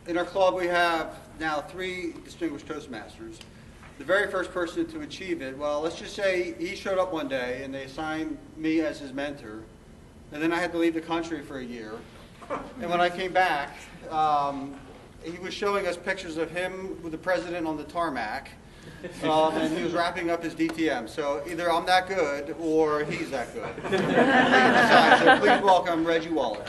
in our club we have now 3 distinguished Toastmasters. The very first person to achieve it, well, let's just say he showed up one day and they assigned me as his mentor, and then I had to leave the country for a year. And when I came back, he was showing us pictures of him with the president on the tarmac, and he was wrapping up his DTM. So either I'm that good or he's that good. So please welcome Reggie Waller.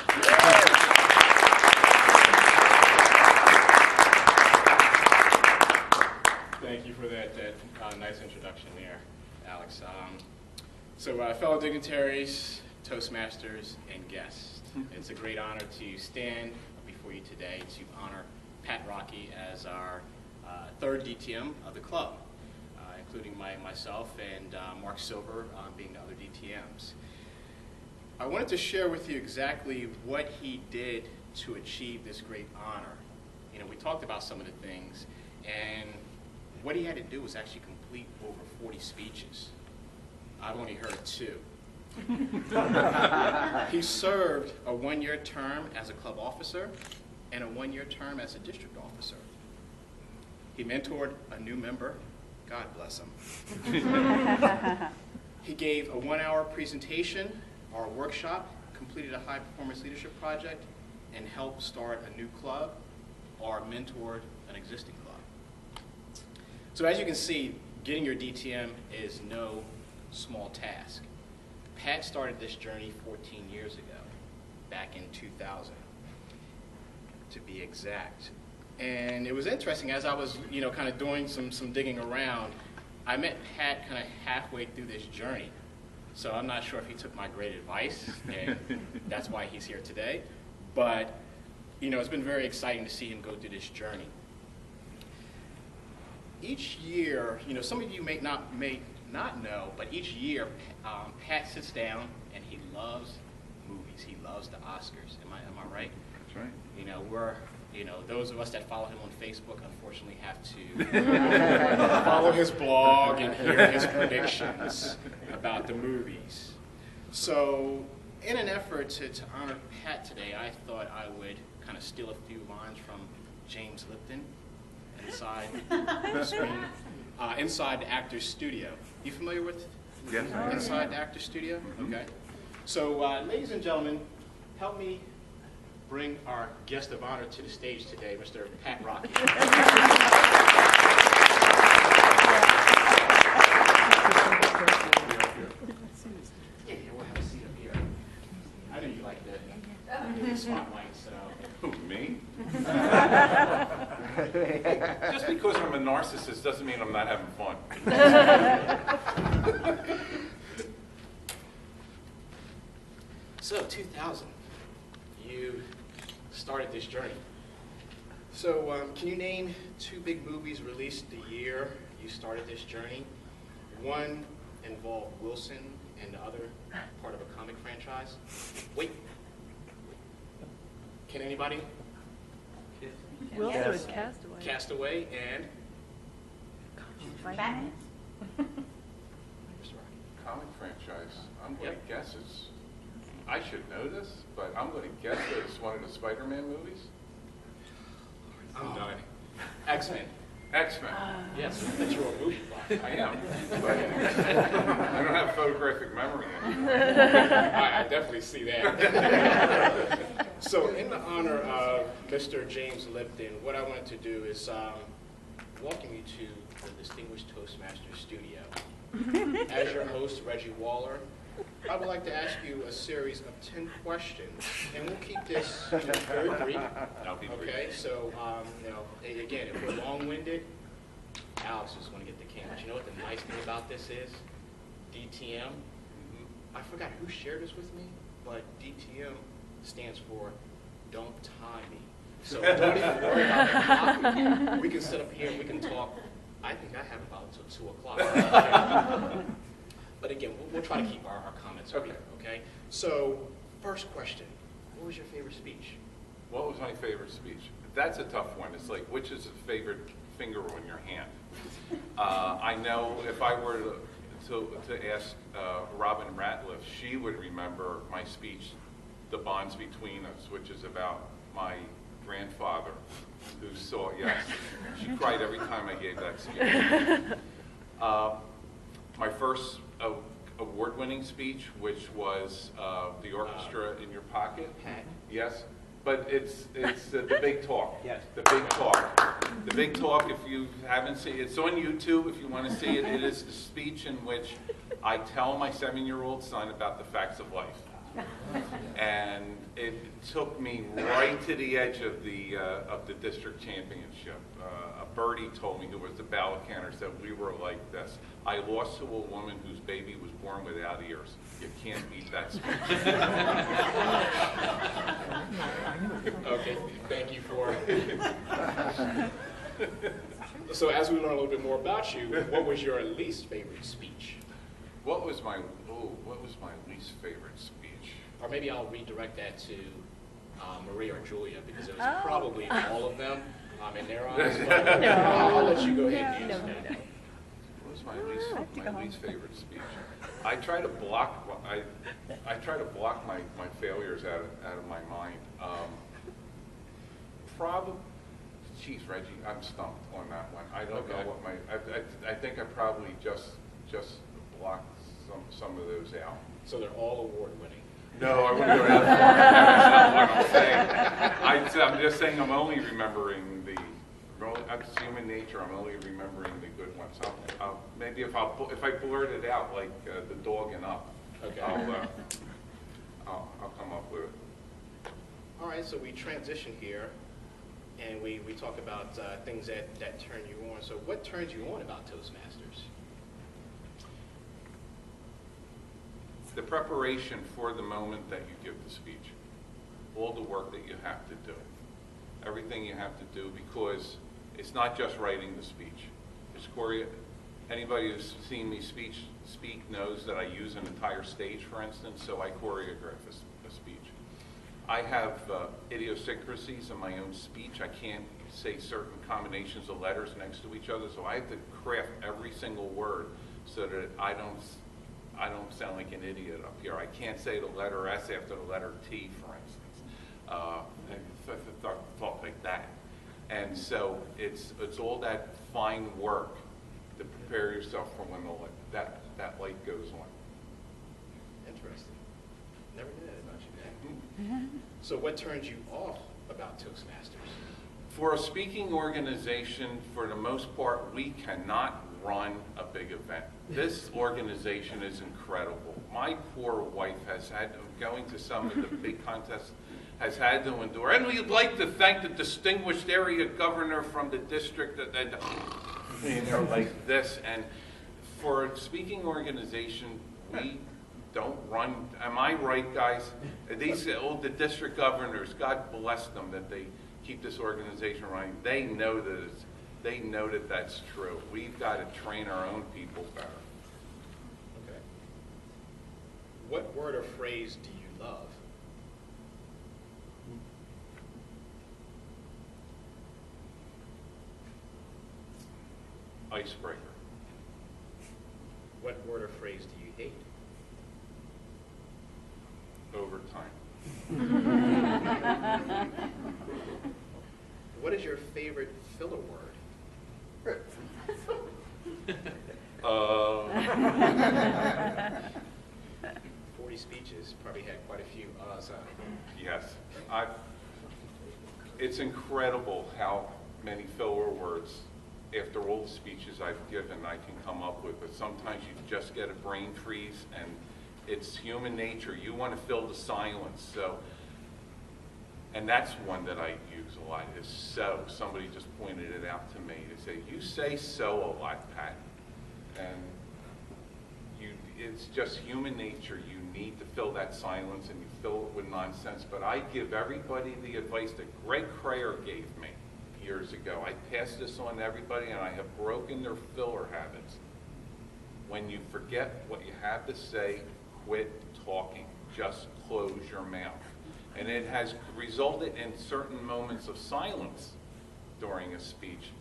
Thank you for that nice introduction there, Alex. Fellow dignitaries, Toastmasters, and guests, it's a great honor to stand before you today to honor Pat Rocchi as our 3rd DTM of the club, including myself and Mark Silver being the other DTMs. I wanted to share with you exactly what he did to achieve this great honor. You know, we talked about some of the things, and what he had to do was actually complete over 40 speeches. I've only heard 2. He served a 1-year term as a club officer and a 1-year term as a district officer. He mentored a new member. God bless him. He gave a 1-hour presentation or workshop, completed a high-performance leadership project, and helped start a new club or mentored an existing club. So as you can see, getting your DTM is no small task. Pat started this journey 14 years ago, back in 2000, to be exact. And it was interesting, as I was, kind of doing some digging around, I met Pat kind of halfway through this journey. So I'm not sure if he took my great advice, and that's why he's here today. But, it's been very exciting to see him go through this journey. Each year, some of you may not know, but each year Pat sits down and he loves movies. He loves the Oscars. Am I right? That's right. Those of us that follow him on Facebook unfortunately have to follow his blog and hear his predictions about the movies. So, in an effort to honor Pat today, I thought I would kind of steal a few lines from James Lipton inside the screen, inside the actor's studio. You familiar with Inside the actor's studio? Okay. So, ladies and gentlemen, help me bring our guest of honor to the stage today, Mr. Pat Rocchi. Yeah, we'll have a seat up here. I know you like the spotlight, so. Who, me? Just because I'm a narcissist doesn't mean I'm not having fun. So, 2000, you started this journey. So, can you name 2 big movies released the year you started this journey? One involved Wilson and the other part of a comic franchise. Wait. Can anybody? Wilson was Castaway. Castaway and? Batman. Comic franchise. I'm going to guess it's, I should know this, but I'm going to guess that it's one of the Spider-Man movies. I'm done. X-Men. X-Men. Yes, that you're a movie buff. I am, but I don't have photographic memory anymore. I definitely see that. So in the honor of Mr. James Lipton, what I wanted to do is welcome you to the Distinguished Toastmasters studio. As your host, Reggie Waller, I would like to ask you a series of 10 questions, and we'll keep this very brief. Okay, so again, if we're long-winded, Alex is going to get the camera. But you know what the nice thing about this is? DTM. I forgot who shared this with me, but DTM stands for Don't Tie Me. So don't even worry about the clock. We can sit up here and we can talk. I think I have about until 2 o'clock. But again, we'll try to keep our comments brief, okay? So, first question, what was your favorite speech? What was my favorite speech? That's a tough one. It's like, which is the favorite finger on your hand? I know if I were to ask Robin Ratliff, she would remember my speech, The Bonds Between Us, which is about my grandfather, who saw, yes, she cried every time I gave that speech. My first award-winning speech, which was the orchestra in your pocket. Yes, but it's the big talk. Yes. The big talk. The big talk, if you haven't seen it, it's on YouTube if you want to see it. It is the speech in which I tell my 7-year-old son about the facts of life. And it took me right to the edge of the district championship. A birdie told me, who was the ballot counter, said we were like this. I lost to a woman whose baby was born without ears. You can't beat that speech. Okay, thank you for. So as we learn a little bit more about you, what was your least favorite speech? What was my least favorite speech? Or maybe I'll redirect that to Maria or Julia, because it was probably all of them in their eyes. But I'll let you go ahead and answer that. What was my least favorite speech? I try to block my failures out of my mind. Probably, geez, Reggie, I'm stumped on that one. I don't know what I think I probably just blocked some of those out. So they're all award-winning. No, I wouldn't go that far. That's not what I'm saying. I'm just saying I'm only remembering that's human nature. I'm only remembering the good ones. Maybe if I blurt it out like the dog and Up, Okay. I'll come up with it. All right, so we transition here, and we talk about things that turn you on. So what turns you on about Toastmasters? The preparation for the moment that you give the speech, all the work that you have to do, everything you have to do, because it's not just writing the speech. Anybody who's seen me speak knows that I use an entire stage, for instance, so I choreograph a speech. I have idiosyncrasies in my own speech. I can't say certain combinations of letters next to each other, so I have to craft every single word so that I don't sound like an idiot up here. I can't say the letter S after the letter T, for instance, and talk like that. And so it's all that fine work to prepare yourself for when that light goes on. Interesting. Never knew that about you, Matt. So what turns you off about Toastmasters? For a speaking organization, for the most part, we cannot run a big event. This organization is incredible. My poor wife has had, going to some of the big contests, has had to endure. And we'd like to thank the distinguished area governor from the district that like this. And for a speaking organization, we don't run. Am I right, guys? The district governors, God bless them that they keep this organization running. They know that that's true. We've got to train our own people better. Okay. What word or phrase do you love? Icebreaker. What word or phrase do you hate? Overtime. What is your favorite filler word? 40 speeches, probably had quite a few uhs. Yes. It's incredible how many filler words, after all the speeches I've given, I can come up with. But sometimes you just get a brain freeze, and it's human nature. You want to fill the silence. And that's one that I use a lot, is so. Somebody just pointed it out to me. They say, you say so a lot, Pat. And it's just human nature. You need to fill that silence, and you fill it with nonsense. But I give everybody the advice that Greg Crayer gave me years ago. I pass this on to everybody, and I have broken their filler habits. When you forget what you have to say, quit talking. Just close your mouth. And it has resulted in certain moments of silence during a speech.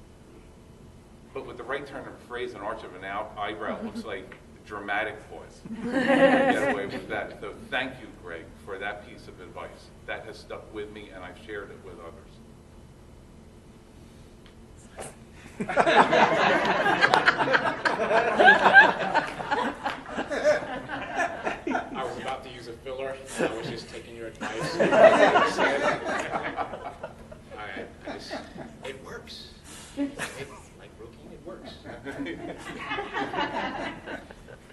But with the right turn of phrase and arch of an eyebrow, it looks like a dramatic pause. Get away with that. So thank you, Greg, for that piece of advice. That has stuck with me, and I've shared it with others. I was about to use a filler. I was just taking your advice. It works. Like Rocchi, it works.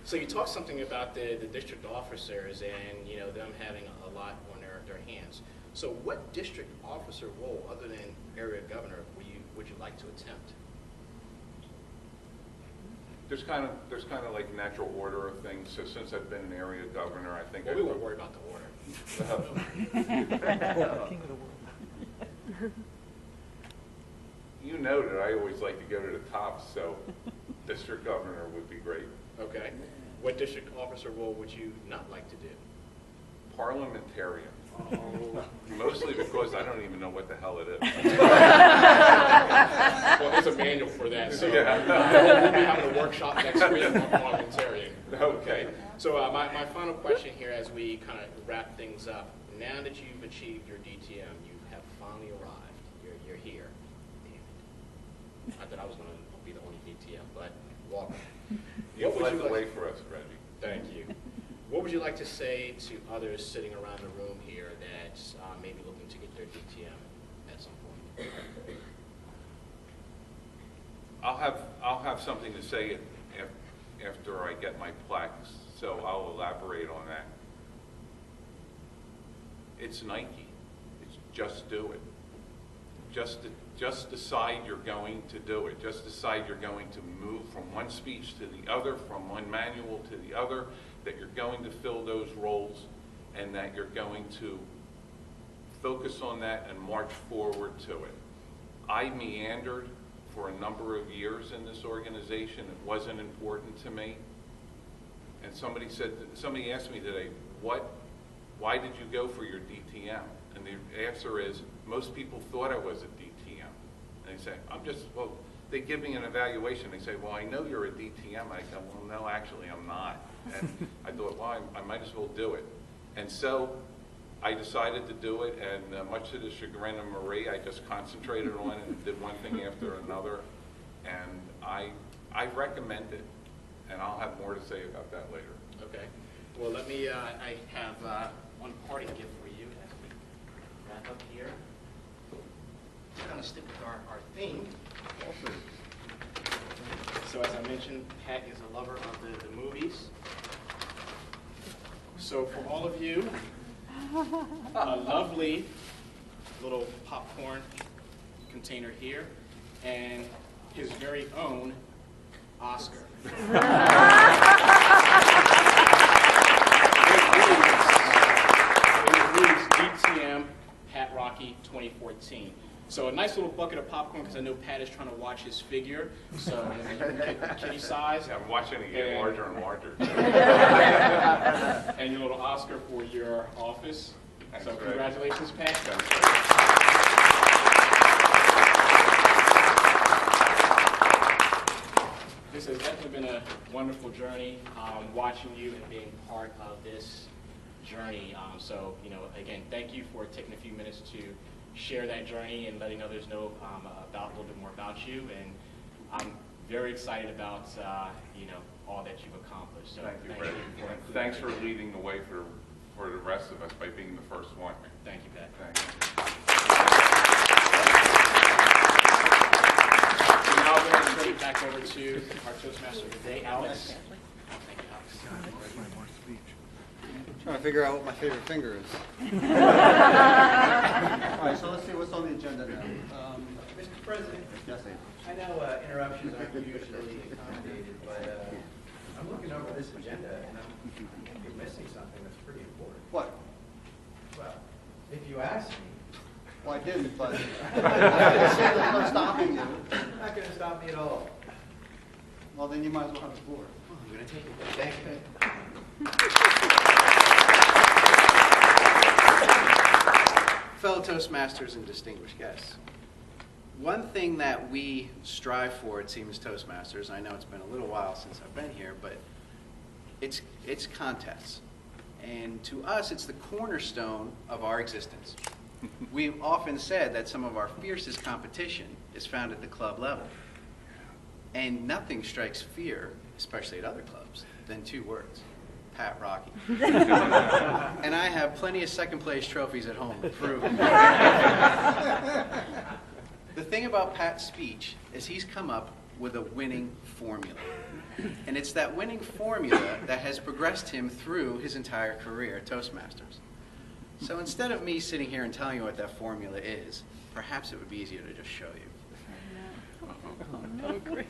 So you talked something about the district officers and them having a lot on their hands. So what district officer role, other than area governor, would you like to attempt? There's kind of like natural order of things. So since I've been an area governor, I think Well, we won't worry about the order. You know that I always like to go to the top, so district governor would be great. Okay. What district officer role would you not like to do? Parliamentarian. Mostly because I don't even know what the hell it is. Well, there's a manual for that, so Yeah. we'll be having a workshop next week on parliamentarian. Okay. So my final question here as we kind of wrap things up, now that you've achieved your DTM, you have finally arrived, you're here. Damn it. I thought I was going to be the only DTM, but welcome. You've led the way for us, Reggie. Thank you. What would you like to say to others sitting around the room here that may be looking to get their DTM at some point? I'll have something to say after I get my plaques, so I'll elaborate on that. It's Nike. It's just do it. Just decide you're going to do it. Just decide you're going to move from one speech to the other, from one manual to the other, that you're going to fill those roles, and that you're going to focus on that and march forward to it. I meandered for a number of years in this organization. It wasn't important to me. And somebody asked me today, why did you go for your DTM? And the answer is, most people thought I was a DTM. And they say, they give me an evaluation. They say, well, I know you're a DTM. I go, well, no, actually, I'm not. And I thought, well, I might as well do it. And so I decided to do it, and much to the chagrin of Marie, I just concentrated on it and did one thing after another. And I recommend it, and I'll have more to say about that later. Okay. Well, let me, I have one parting gift for you as we wrap up here. We're going to stick with our theme. So as I mentioned, Pat is a lover of the movies. So for all of you, a lovely little popcorn container here, and his very own Oscar. It reads DTM Pat Rocchi 2014. So a nice little bucket of popcorn, because I know Pat is trying to watch his figure. So kitty size. Yeah, I'm watching it get larger and larger. And your little Oscar for your office. Thanks, So Greg. congratulations, Pat. Thanks, This has definitely been a wonderful journey, watching you and being part of this journey. So, again, thank you for taking a few minutes to share that journey and letting others know a little bit more about you. And I'm very excited about, all that you've accomplished. So Thank you, for Reggie. including Thanks for that. leading the way for the rest of us by being the first one. Thank you, Pat. Thanks. So now we're going to turn it back over to our Toastmaster of the day, Alex. Thank you, Alex. Trying to figure out what my favorite finger is. All right, so let's see what's on the agenda now. Mr. President, Yes, Abe. I know interruptions aren't usually accommodated, but I'm looking over this agenda and you're missing something that's pretty important. What? Well, if you ask me, Well, I didn't, but I didn't say that I'm stopping you. you're not going to stop me at all. Well, then you might as well have the floor. I'm going to take it. Thank you. Fellow Toastmasters and distinguished guests, one thing that we strive for at Siemens Toastmasters, I know it's been a little while since I've been here, but it's contests. And to us, it's the cornerstone of our existence. We've often said that some of our fiercest competition is found at the club level. And nothing strikes fear, especially at other clubs, than 2 words: Pat Rocchi. And I have plenty of second place trophies at home to prove it. The thing about Pat's speech is he's come up with a winning formula. And it's that winning formula that has progressed him through his entire career at Toastmasters. So instead of me sitting here and telling you what that formula is, perhaps it would be easier to just show you. Oh, great.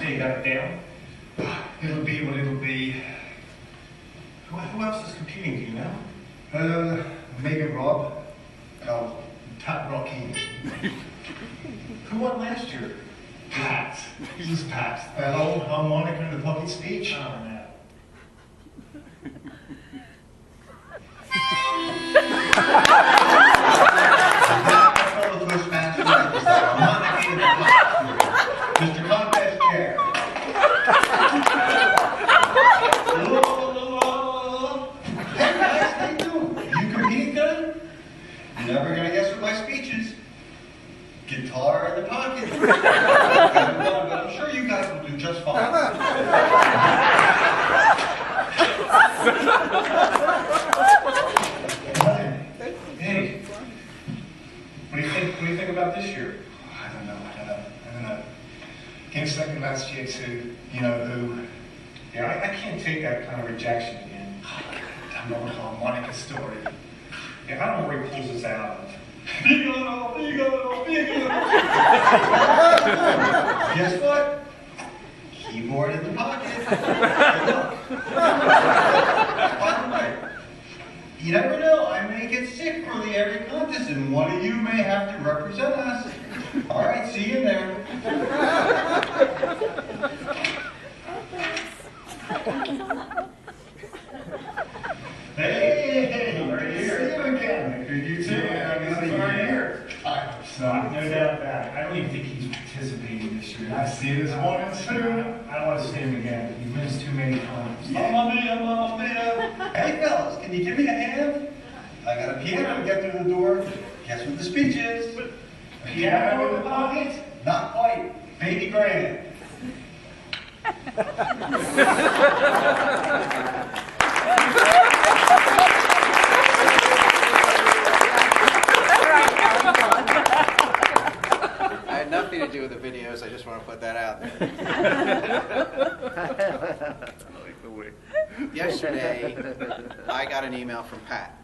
You got it down? It'll be what it'll be. Who else is competing, do you know? Maybe Rob. Oh, Pat Rocchi. Who won last year? Pat. Who's Pat? That old harmonica in the pocket speech? Oh, no. Fellow Toastmasters, harmonica in the pocket. Mr. Contest Chair. Hey guys, how you doing? You competing today? You're never gonna guess what my speech is. Guitar in the pocket. But I'm sure you guys will do just fine. Hey, what do you think? What do you think about this year? I don't know. Against second last year to who. Yeah, I can't take that kind of rejection again. That old harmonica story. Yeah, I don't know where he pulls this out of. Guess what? Keyboard in the pocket. Good luck. By the way, you never know. I may get sick for the area contest, and one of you may have to represent us. All right, see you there. Hey, we're here again. You too. Here. No doubt that. I don't even think he's participating this year. I see this one too. I don't want to see him again. He wins too many times. Hey fellas, can you give me a hand? I got a piano to get through the door. Guess what the speech is? Piano in the pocket? Not quite. Baby grand. I had nothing to do with the videos. I just want to put that out there. Yesterday, I got an email from Pat.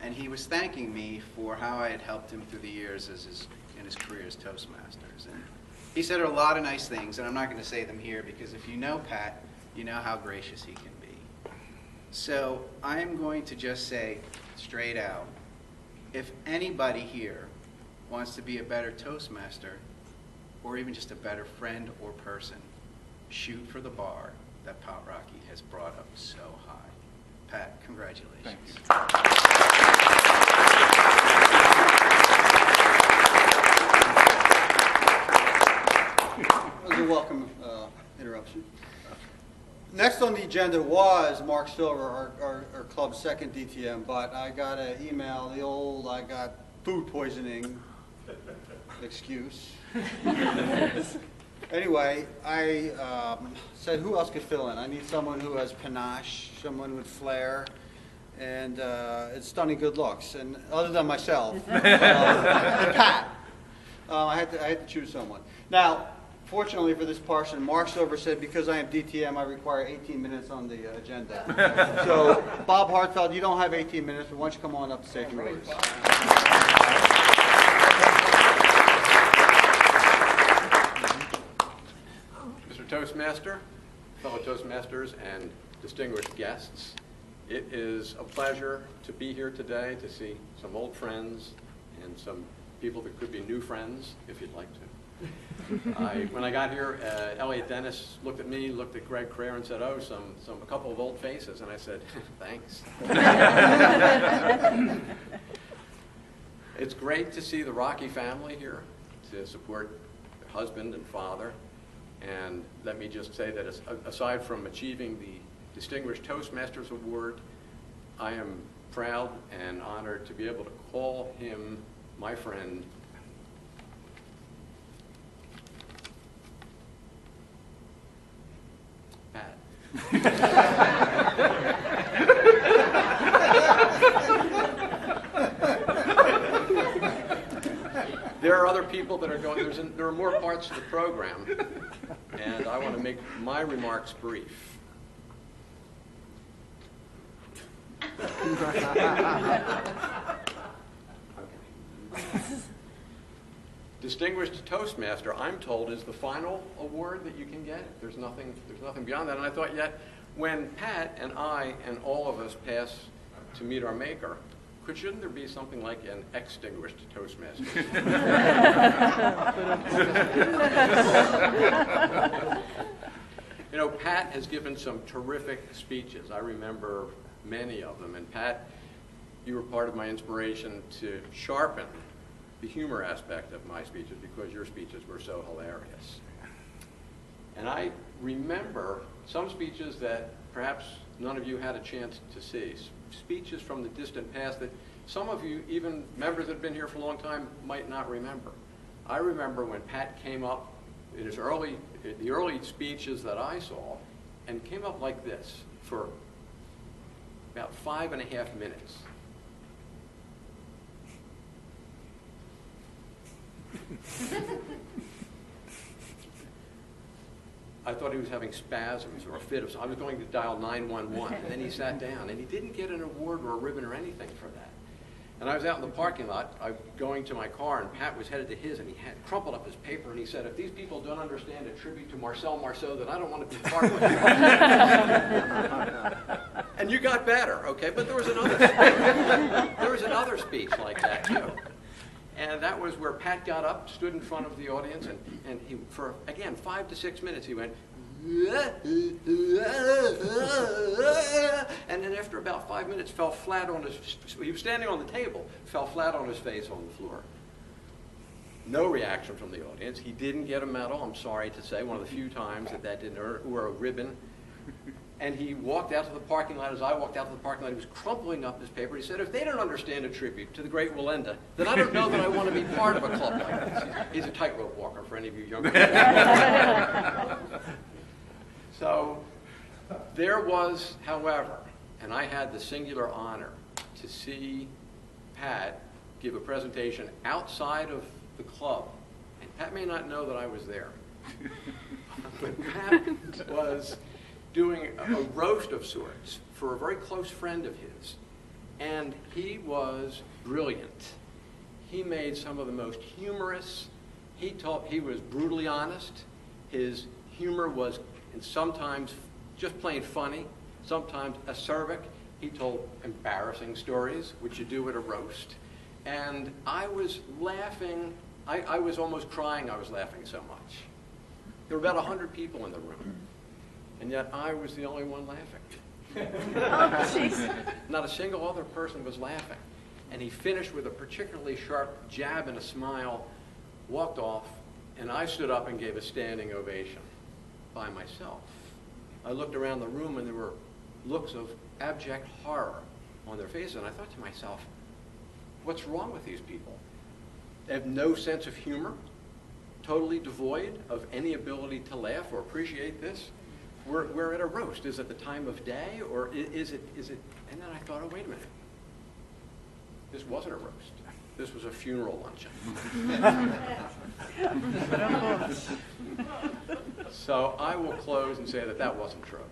And he was thanking me for how I had helped him through the years in his career as Toastmasters. And he said a lot of nice things, and I'm not going to say them here because if you know Pat, you know how gracious he can be. So I'm going to just say straight out, if anybody here wants to be a better Toastmaster, or even just a better friend or person, shoot for the bar that Pat Rocchi has brought up so high. Pat, congratulations. Thank you. That was a welcome interruption. Next on the agenda was Mark Silver, our club's second DTM, but I got an email, I got food poisoning excuse. Anyway, I said who else could fill in? I need someone who has panache, someone with flair, and it's stunning good looks. And other than myself, Pat, I had to choose someone. Now, fortunately for this person, Mark Silver said because I am DTM, I require 18 minutes on the agenda. So, Bob Hartfeld, you don't have 18 minutes, but why don't you come on up to say a few words? Mr. Toastmaster, fellow Toastmasters, and distinguished guests, it is a pleasure to be here today to see some old friends and some people that could be new friends, if you'd like to. When I got here, Elliot Dennis looked at me, looked at Greg Crayer and said, oh, a couple of old faces, and I said, thanks. It's great to see the Rocchi family here to support their husband and father. And let me just say that aside from achieving the Distinguished Toastmasters Award, I am proud and honored to be able to call him my friend. Pat. There are other people that are going, there are more parts to the program, and I want to make my remarks brief. Distinguished Toastmaster, I'm told, is the final award that you can get. There's nothing beyond that. And I thought, yet, when Pat and I and all of us pass to meet our maker, shouldn't there be something like an extinguished Toastmaster? You know, Pat has given some terrific speeches. I remember many of them. And Pat, you were part of my inspiration to sharpen the humor aspect of my speeches because your speeches were so hilarious. And I remember some speeches that perhaps none of you had a chance to see, speeches from the distant past that some of you, even members that have been here for a long time, might not remember. I remember when Pat came up in the early speeches that I saw, and came up like this for about 5.5 minutes. I thought he was having spasms or a fit of. I was going to dial 911, and then he sat down, and he didn't get an award or a ribbon or anything for that. And I was out in the parking lot, going to my car, and Pat was headed to his, and he had crumpled up his paper, and he said, "If these people don't understand a tribute to Marcel Marceau, then I don't want to be part of it." And you got better, okay? But there was another speech like that too. And that was where Pat got up, stood in front of the audience, and he, for, again, 5 to 6 minutes, he went, and then after about 5 minutes, fell flat on his, he was standing on the table, fell flat on his face on the floor. No reaction from the audience. He didn't get a medal, I'm sorry to say, one of the few times that didn't earn, or a ribbon. And he walked out to the parking lot. As I walked out to the parking lot, he was crumpling up his paper. He said, "If they don't understand a tribute to the great Wallenda, then I don't know that I want to be part of a club like this." He's a tightrope walker for any of you younger people. So there was, however, and I had the singular honor to see Pat give a presentation outside of the club. And Pat may not know that I was there. But Pat was doing a roast of sorts for a very close friend of his. And he was brilliant. He made some of the most humorous, he was brutally honest. His humor was sometimes just plain funny, sometimes acerbic. He told embarrassing stories, which you do at a roast. And I was laughing, I was almost crying, I was laughing so much. There were about 100 people in the room. And yet I was the only one laughing. Not a single other person was laughing. And he finished with a particularly sharp jab and a smile, walked off, and I stood up and gave a standing ovation by myself. I looked around the room and there were looks of abject horror on their faces, and I thought to myself, what's wrong with these people? They have no sense of humor, totally devoid of any ability to laugh or appreciate this. We're at a roast. Is it the time of day, or is it? And then I thought, oh, wait a minute. This wasn't a roast. This was a funeral luncheon. So I will close and say that that wasn't true.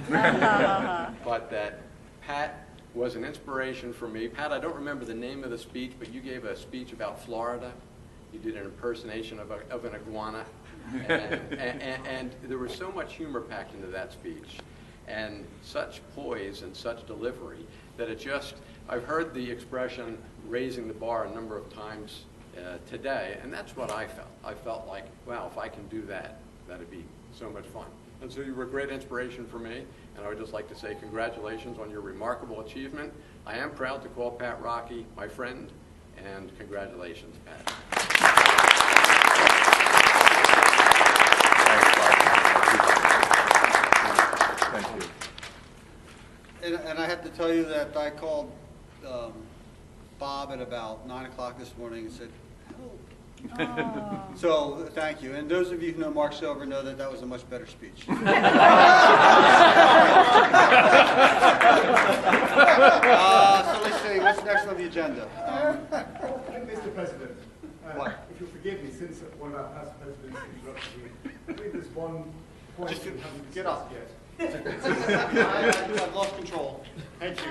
But that Pat was an inspiration for me. Pat, I don't remember the name of the speech, but you gave a speech about Florida. You did an impersonation of an iguana. And there was so much humor packed into that speech, and such poise and such delivery that it just, I've heard the expression raising the bar a number of times today, and that's what I felt. I felt like, wow, if I can do that, that'd be so much fun. And so you were a great inspiration for me, and I would just like to say congratulations on your remarkable achievement. I am proud to call Pat Rocchi my friend, and congratulations, Pat. Thanks, Bob. have to tell you that I called Bob at about 9 o'clock this morning and said, help. So, thank you. And those of you who know Mark Silver know that that was a much better speech. So let's see, what's next on the agenda? Mr. President, What? if you'll forgive me, since one of our past presidents interrupted me, I believe there's one point Just we haven't get up. discussed yet. I've lost control. Thank you.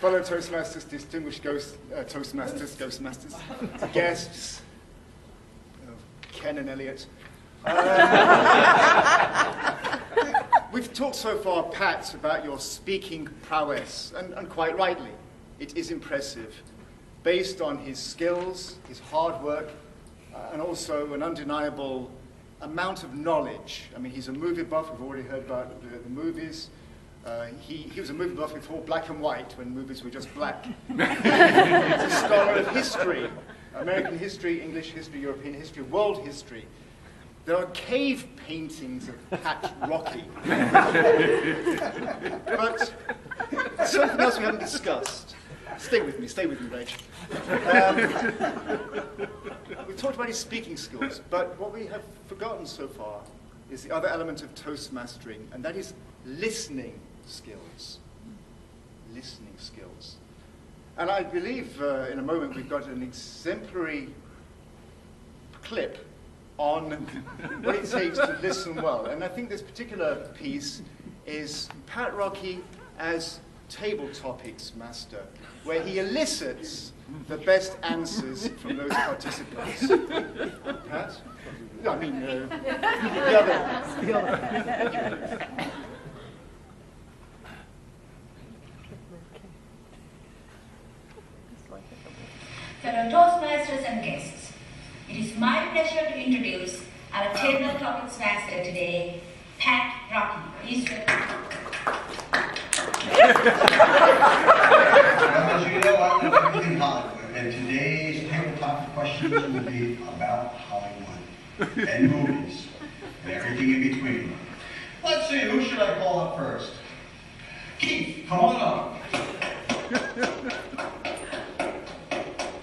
Fellow Toastmasters, distinguished Toastmasters, guests, Ken and Elliot. We've talked so far, Pat, about your speaking prowess, and quite rightly. It is impressive, based on his skills, his hard work, and also an undeniable amount of knowledge. I mean, he's a movie buff. We've already heard about the movies. He was a movie buff before black and white, when movies were just black. He's a scholar of history, American history, English history, European history, world history. There are cave paintings of Pat Rocchi. But there's something else we haven't discussed. Stay with me, Rach. We've talked about his speaking skills, but what we have forgotten so far is the other element of Toastmastering, and that is listening skills. Listening skills. And I believe in a moment we've got an exemplary clip on what it takes to listen well. And I think this particular piece is Pat Rocchi as table topics master, where he elicits the best answers from those participants. Pat? No, I mean, the other. Fellow Toastmasters and guests, it is my pleasure to introduce our table topics master today, Pat Rocchi. Please welcome. Well, as you know, I love everything Hollywood, and today's tabletop questions will be about Hollywood and movies and everything in between. Let's see, who should I call up first? Keith, come on up.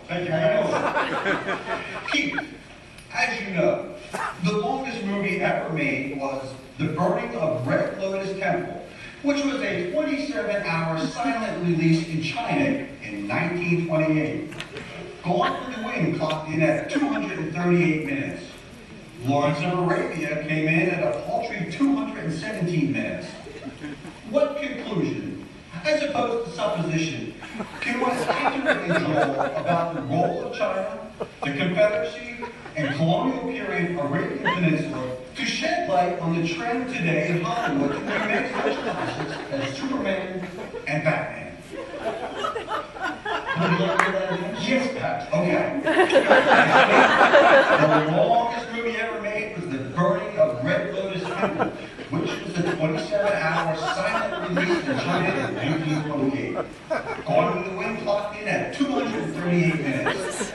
Thank you, how you doing? Keith, as you know, the longest movie ever made was The Burning of Red Lotus Temple, which was a 27-hour silent release in China in 1928. Gone with the Wind clocked in at 238 minutes. Lawrence of Arabia came in at a paltry 217 minutes. What conclusion, as opposed to supposition, can one accurately draw about the role of China, the Confederacy, and colonial period Arabian Peninsula to shed light on the trend today in Hollywood to remake such classics as Superman and Batman? Would you like to hear that again? Yes, Pat. Okay. The longest movie ever made was The Burning of Red Lotus Temple, which was a 27-hour silent release in China in 1928. Gone with the Wind clocked in at 238 minutes.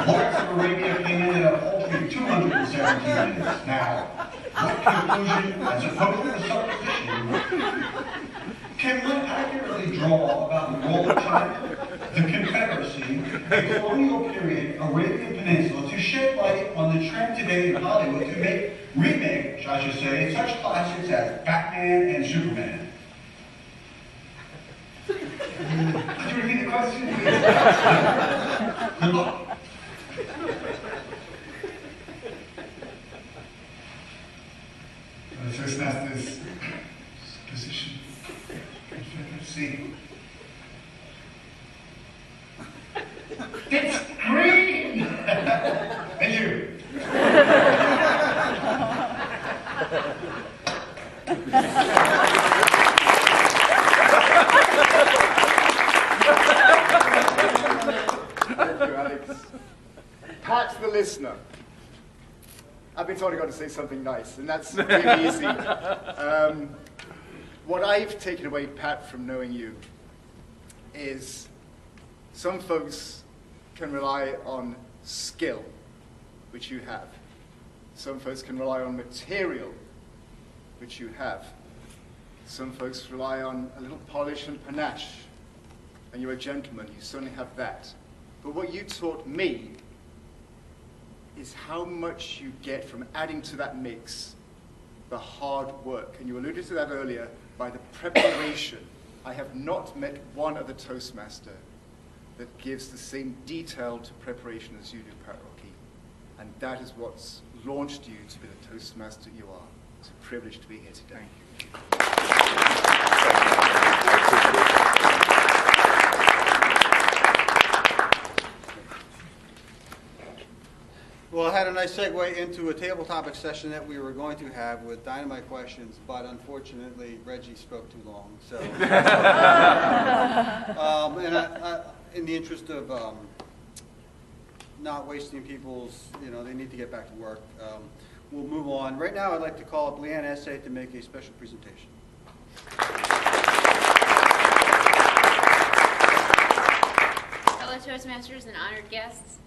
Lawrence of Arabia came in at a paltry 217 minutes. Now, what conclusion, as opposed to supposition, can one accurately draw about the role of China, the Confederacy, the colonial period Arabian Peninsula to shed light on the trend today in Hollywood to remake, I should say, such classics as Batman and Superman? Could you repeat the question? Good luck. Toastmasters position, Confederacy. It's green! Thank you. Thank you, Alex. Pat the listener. I've been told I've got to say something nice, and that's really easy. What I've taken away, Pat, from knowing you is some folks can rely on skill, which you have. Some folks can rely on material, which you have. Some folks rely on a little polish and panache, and you're a gentleman, you certainly have that. But what you taught me is how much you get from adding to that mix the hard work. And you alluded to that earlier by the preparation. I have not met one other Toastmaster that gives the same detailed preparation as you do, Pat Rocchi. And that is what's launched you to be the Toastmaster you are. It's a privilege to be here today. Well, I had a nice segue into a table topic session that we were going to have with dynamite questions, but unfortunately, Reggie spoke too long. So, in the interest of not wasting people's, they need to get back to work. We'll move on. Right now, I'd like to call up Leanne Essay to make a special presentation. Fellow Toastmasters and honored guests,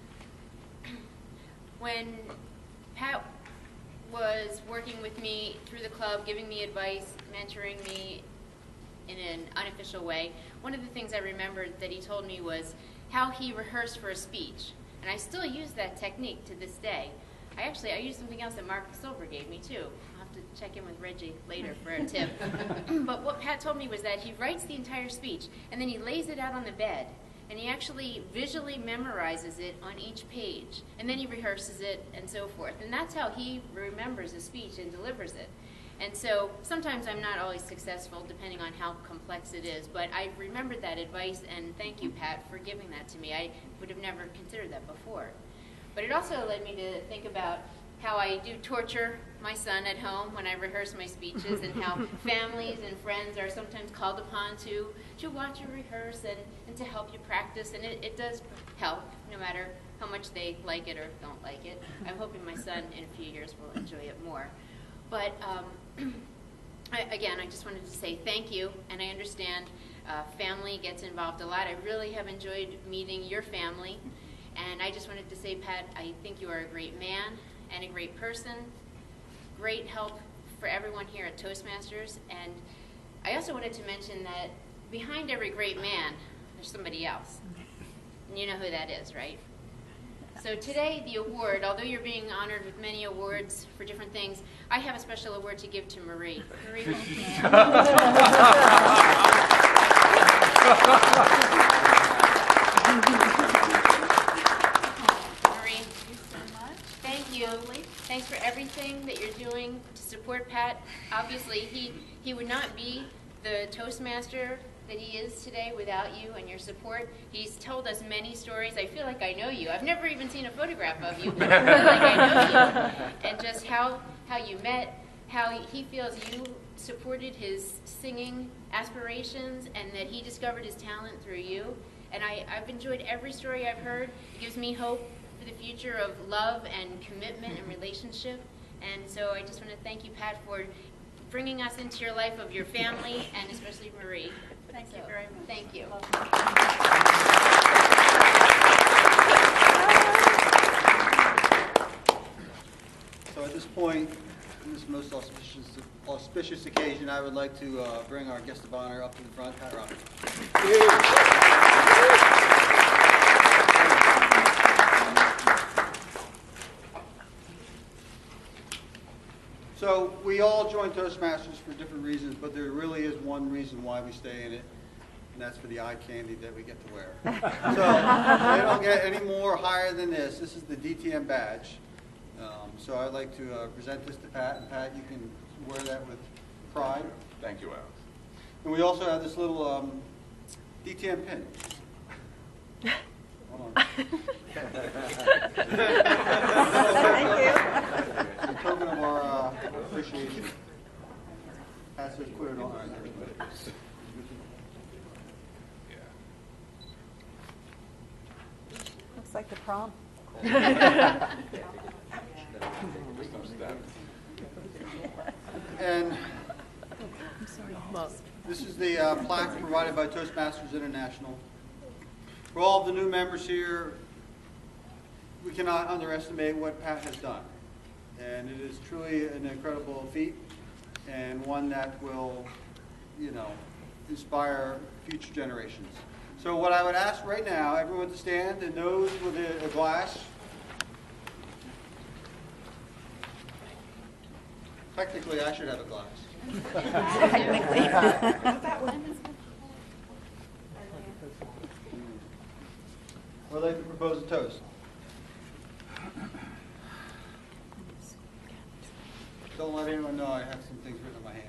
when Pat was working with me through the club, giving me advice, mentoring me in an unofficial way, one of the things I remembered that he told me was how he rehearsed for a speech. And I still use that technique to this day. I use something else that Mark Silver gave me too. I'll have to check in with Reggie later for a tip. But what Pat told me was that he writes the entire speech and then he lays it out on the bed. And he actually visually memorizes it on each page. And then he rehearses it and so forth. And that's how he remembers a speech and delivers it. And so sometimes I'm not always successful depending on how complex it is. But I remembered that advice, and thank you, Pat, for giving that to me. I would have never considered that before. But it also led me to think about how I do torture my son at home when I rehearse my speeches, and how families and friends are sometimes called upon to watch you rehearse and to help you practice. And it does help, no matter how much they like it or don't like it. I'm hoping my son in a few years will enjoy it more. But again, I just wanted to say thank you, and I understand family gets involved a lot. I really have enjoyed meeting your family, and I just wanted to say, Pat, I think you are a great man and a great person, great help for everyone here at Toastmasters. And I also wanted to mention that behind every great man, there's somebody else. And you know who that is, right? So today, the award, although you're being honored with many awards for different things, I have a special award to give to Marie. Marie, Marie, thank you. Thanks for everything that you're doing to support Pat. Obviously, he would not be the Toastmaster that he is today without you and your support. He's told us many stories. I feel like I know you. I've never even seen a photograph of you, but I feel like I know you. And just how you met, how he feels you supported his singing aspirations, and that he discovered his talent through you. And I've enjoyed every story I've heard. It gives me hope for the future of love and commitment and relationship. And so I just want to thank you, Pat, for bringing us into your life of your family, and especially Marie. Thank you very much. Thank you. So at this point, on this most auspicious occasion, I would like to bring our guest of honor up to the front, Pat Rocchi. So we all join Toastmasters for different reasons, but there really is one reason why we stay in it, and that's for the eye candy that we get to wear. So they don't get any more higher than this. This is the DTM badge. So I'd like to present this to Pat, and Pat, you can wear that with pride. Thank you, Alex. And we also have this little DTM pin. Hold on. Thank you. A token of our appreciation. Pat says put it on. Looks like the prom. And this is the plaque provided by Toastmasters International. For all of the new members here, we cannot underestimate what Pat has done. And it is truly an incredible feat. and one that will, inspire future generations. So what I would ask right now, everyone to stand, and those with a glass. Technically, I should have a glass. I'd like to propose a toast. Don't let anyone know I have some things written in my hand.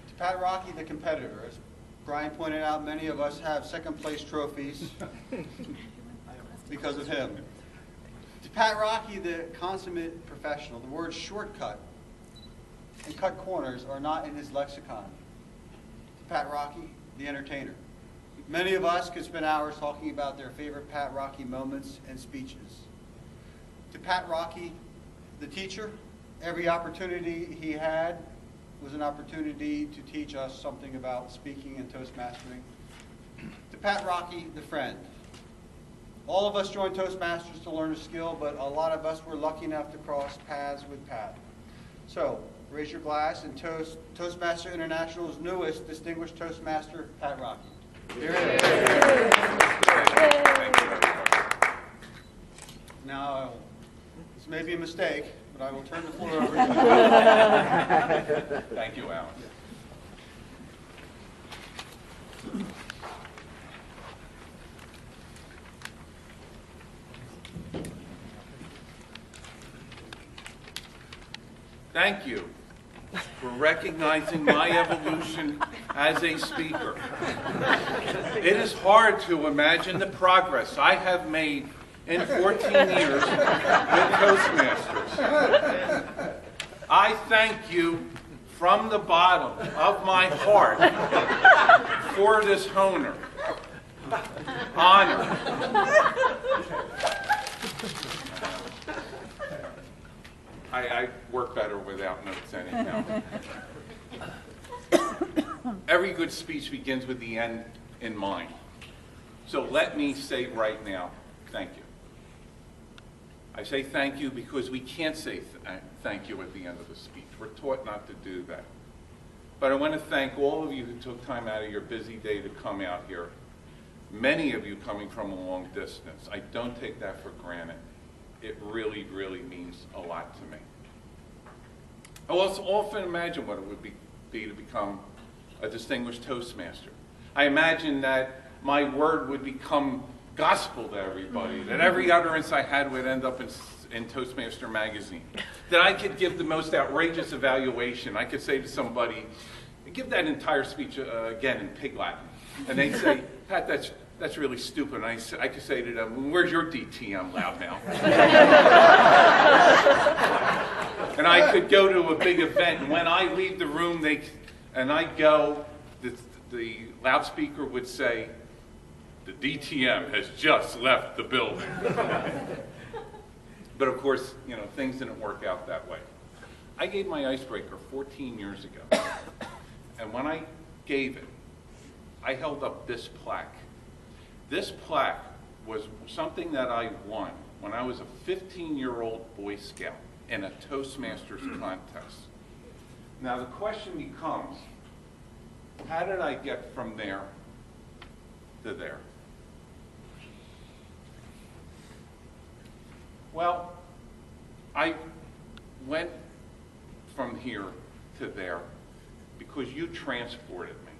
To Pat Rocchi, the competitor. As Brian pointed out, many of us have second place trophies because of him. To Pat Rocchi, the consummate professional, the words shortcut and cut corners are not in his lexicon. To Pat Rocchi, the entertainer. Many of us could spend hours talking about their favorite Pat Rocchi moments and speeches. To Pat Rocchi, the teacher, every opportunity he had was an opportunity to teach us something about speaking and Toastmastering. To Pat Rocchi, the friend. All of us joined Toastmasters to learn a skill, but a lot of us were lucky enough to cross paths with Pat. So, raise your glass and toast Toastmasters International's newest distinguished Toastmaster, Pat Rocchi. Here it is. Now, this may be a mistake, but I will turn the floor over to you. Thank you, Alan. Thank you for recognizing my evolution as a speaker. It is hard to imagine the progress I have made in 14 years with Toastmasters. I thank you from the bottom of my heart for this honor, honor. I work better without notes anyhow. Every good speech begins with the end in mind. So let me say right now, thank you. I say thank you because we can't say thank you at the end of the speech. We're taught not to do that. But I want to thank all of you who took time out of your busy day to come out here. Many of you coming from a long distance. I don't take that for granted. It really, really means a lot to me. I also often imagine what it would be to become a distinguished Toastmaster. I imagine that my word would become gospel to everybody, that every utterance I had would end up in Toastmaster magazine, that I could give the most outrageous evaluation. I could say to somebody, give that entire speech again in Pig Latin. And they'd say, Pat, that's really stupid. And I could say to them, where's your DTM, loudmouth? And I could go to a big event, and when I leave the room, the loudspeaker would say, the DTM has just left the building. But of course, things didn't work out that way. I gave my icebreaker 14 years ago. And when I gave it, I held up this plaque. This plaque was something that I won when I was a 15-year-old Boy Scout in a Toastmasters contest. Now the question becomes, how did I get from there to there? Well, I went from here to there because you transported me,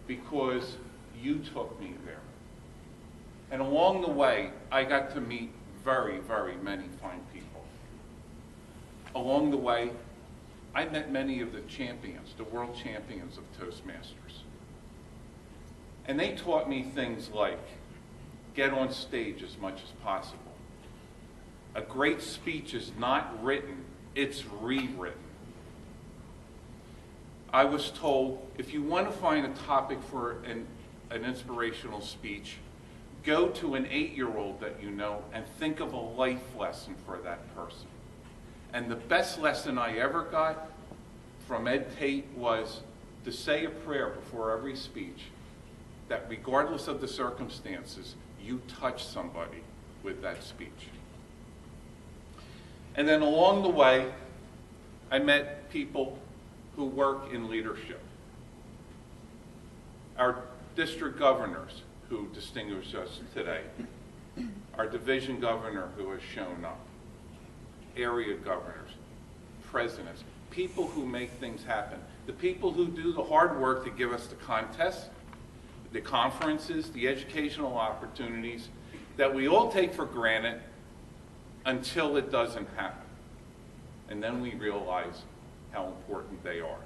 because you took me there. And along the way, I got to meet very, very many fine people. Along the way, I met many of the champions, the world champions of Toastmasters. And they taught me things like, get on stage as much as possible. A great speech is not written, it's rewritten. I was told, if you want to find a topic for an inspirational speech, go to an 8-year-old that you know and think of a life lesson for that person. And the best lesson I ever got from Ed Tate was to say a prayer before every speech, that regardless of the circumstances, you touch somebody with that speech. And then along the way, I met people who work in leadership. Our district governors who distinguish us today, our division governor who has shown up, area governors, presidents, people who make things happen, the people who do the hard work to give us the contests, the conferences, the educational opportunities that we all take for granted until it doesn't happen. And then we realize how important they are.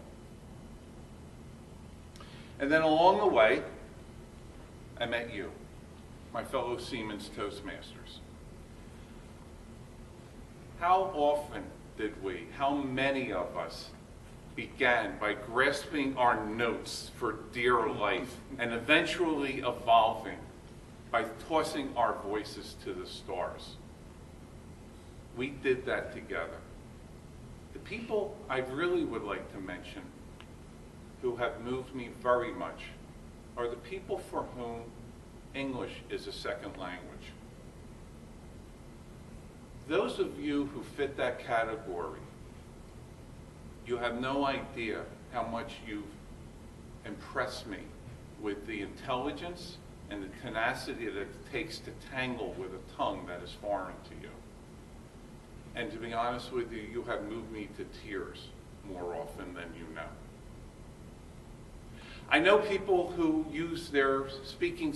And then along the way, I met you, my fellow Siemens Toastmasters. How often did we, how many of us began by grasping our notes for dear life and eventually evolving by tossing our voices to the stars? We did that together. The people I really would like to mention who have moved me very much are the people for whom English is a second language. Those of you who fit that category, you have no idea how much you've impressed me with the intelligence and the tenacity that it takes to tangle with a tongue that is foreign to you. And to be honest with you, you have moved me to tears more often than you know. I know people who use their speaking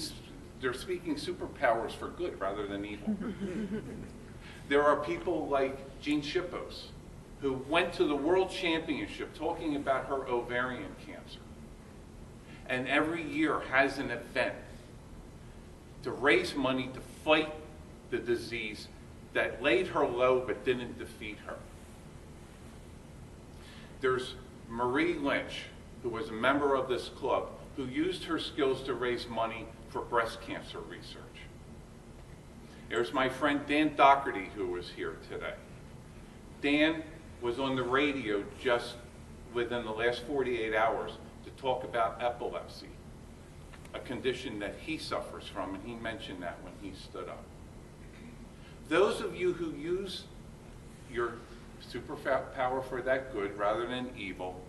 superpowers for good rather than evil. There are people like Jean Shippos, who went to the World Championship talking about her ovarian cancer, and every year has an event to raise money to fight the disease that laid her low but didn't defeat her. There's Marie Lynch, who was a member of this club, who used her skills to raise money for breast cancer research. There's my friend Dan Doherty, who was here today. Dan was on the radio just within the last 48 hours to talk about epilepsy, a condition that he suffers from, and he mentioned that when he stood up. Those of you who use your superpower for that good rather than evil,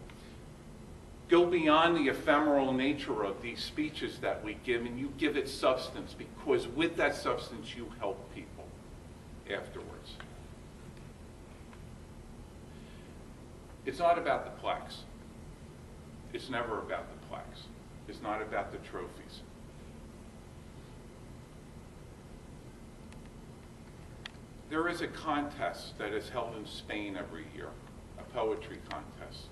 go beyond the ephemeral nature of these speeches that we give, and you give it substance, because with that substance you help people afterwards. It's not about the plaques. It's never about the plaques. It's not about the trophies. There is a contest that is held in Spain every year, a poetry contest.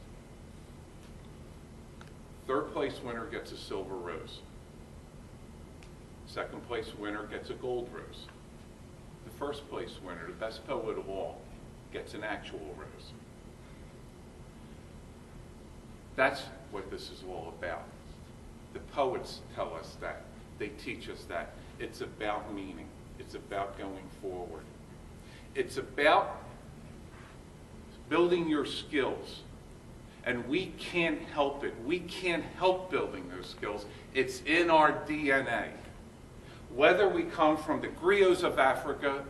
Third place winner gets a silver rose. Second place winner gets a gold rose. The first place winner, the best poet of all, gets an actual rose. That's what this is all about. The poets tell us that. They teach us that. It's about meaning. It's about going forward. It's about building your skills. And we can't help it. We can't help building those skills. It's in our DNA. Whether we come from the griots of Africa,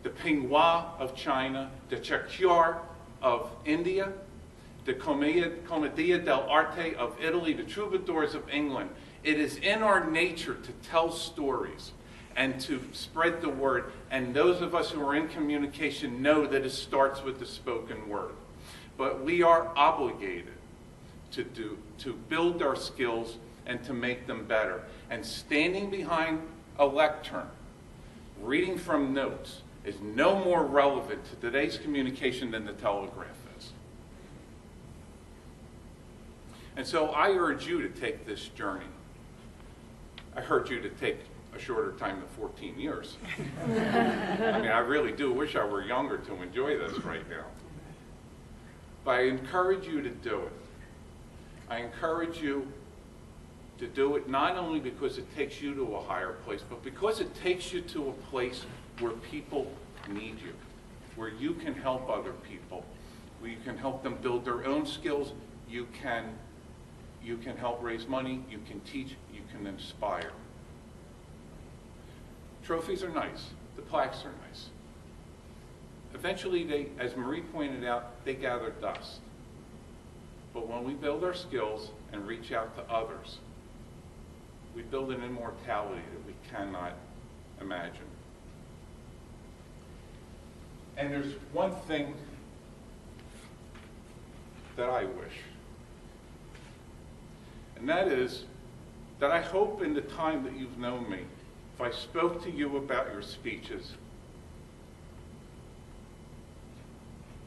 the Pingwa of China, the Chakyar of India, the Commedia dell'arte of Italy, the troubadours of England, it is in our nature to tell stories and to spread the word. And those of us who are in communication know that it starts with the spoken word. But we are obligated to build our skills and to make them better. And standing behind a lectern, reading from notes, is no more relevant to today's communication than the telegraph is. And so I urge you to take this journey. I urge you to take a shorter time than 14 years. I mean, I really do wish I were younger to enjoy this right now. But I encourage you to do it. I encourage you to do it not only because it takes you to a higher place, but because it takes you to a place where people need you, where you can help other people, where you can help them build their own skills, you can help raise money, you can teach, you can inspire. Trophies are nice. The plaques are nice. Eventually, they, as Marie pointed out, they gather dust. But when we build our skills and reach out to others, we build an immortality that we cannot imagine. And there's one thing that I wish, and that is that I hope in the time that you've known me, if I spoke to you about your speeches,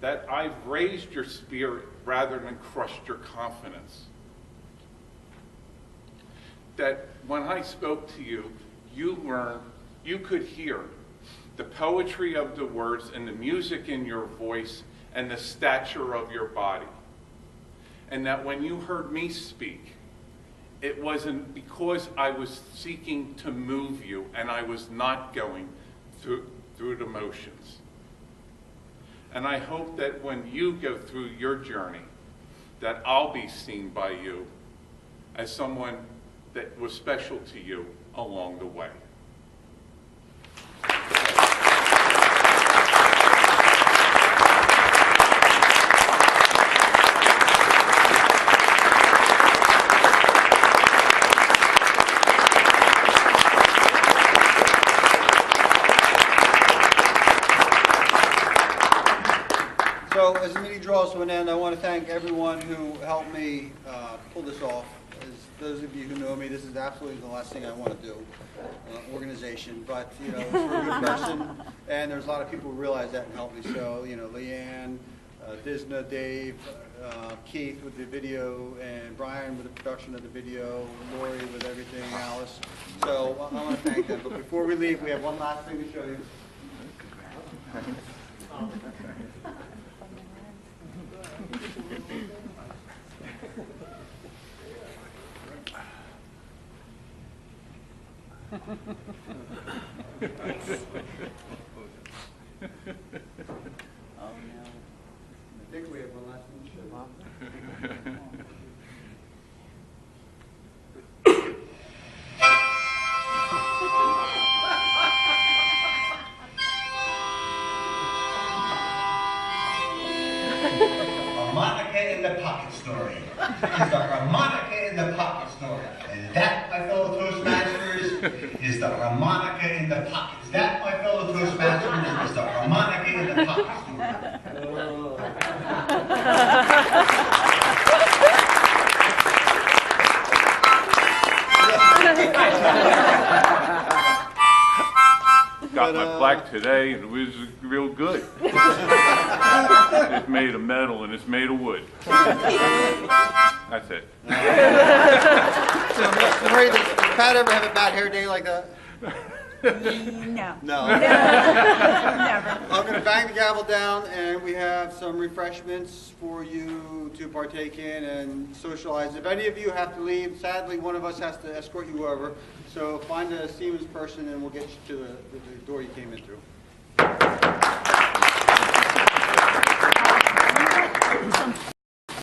that I've raised your spirit rather than crushed your confidence. That when I spoke to you, you could hear the poetry of the words and the music in your voice and the stature of your body. And that when you heard me speak, it wasn't because I was seeking to move you and I was not going through the motions. And I hope that when you go through your journey, that I'll be seen by you as someone that was special to you along the way. So as the meeting draws to an end, I want to thank everyone who helped me pull this off. As those of you who know me, this is absolutely the last thing I want to do, organization. But, you know, it's for a good person, and there's a lot of people who realize that and help me. So, you know, Leanne, Disna, Dave, Keith with the video, and Brian with the production of the video, Lori with everything, Alice. So I want to thank them. But before we leave, we have one last thing to show you. Oh, no. I think we have one last thing to show you. Harmonica in the pocket story. Is the harmonica in the pocket story. And that, my fellow Toastmasters, is the harmonica in the pocket. That, my fellow Toastmasters, is the harmonica in the pocket story. Got my plaque today, and it was real good. It's made of metal, and it's made of wood. That's it. Marie, does Pat ever have a bad hair day like that? No. No. Never. I'm going to bang the gavel down, and we have some refreshments for you to partake in and socialize. If any of you have to leave, sadly, one of us has to escort you over. So find a Siemens person, and we'll get you to the door you came in through.